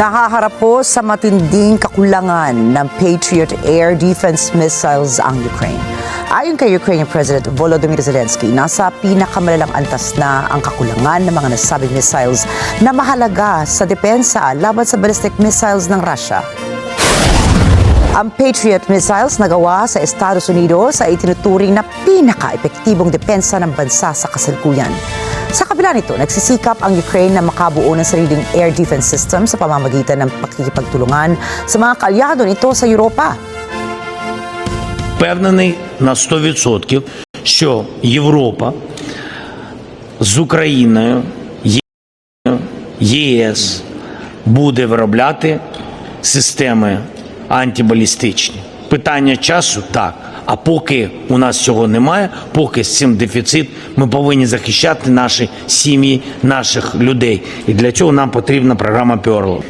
Nahaharap po sa matinding kakulangan ng Patriot air defense missiles ang Ukraine. Ayon kay Ukrainian President Volodymyr Zelensky, nasa pinakamalalang antas na ang kakulangan ng mga nasabing missiles na mahalaga sa depensa laban sa ballistic missiles ng Russia. Ang Patriot missiles na gawa sa Estados Unidos ay itinuturing na pinaka-epektibong depensa ng bansa sa kasalukuyan. Sa kabila nito, nagsisikap ang Ukraine na makabuo ng sariling air defense system sa pamamagitan ng pakikipagtulungan sa mga kaalyado nito sa Europa. Впевнений на 100%, що Європа з Україною, ЄС буде виробляти системи антибалістичні. Питання часу – так. А поки у нас цього немає, поки з цим дефіцит, ми повинні захищати наші сім'ї, наших людей. І для цього нам потрібна програма Pearl.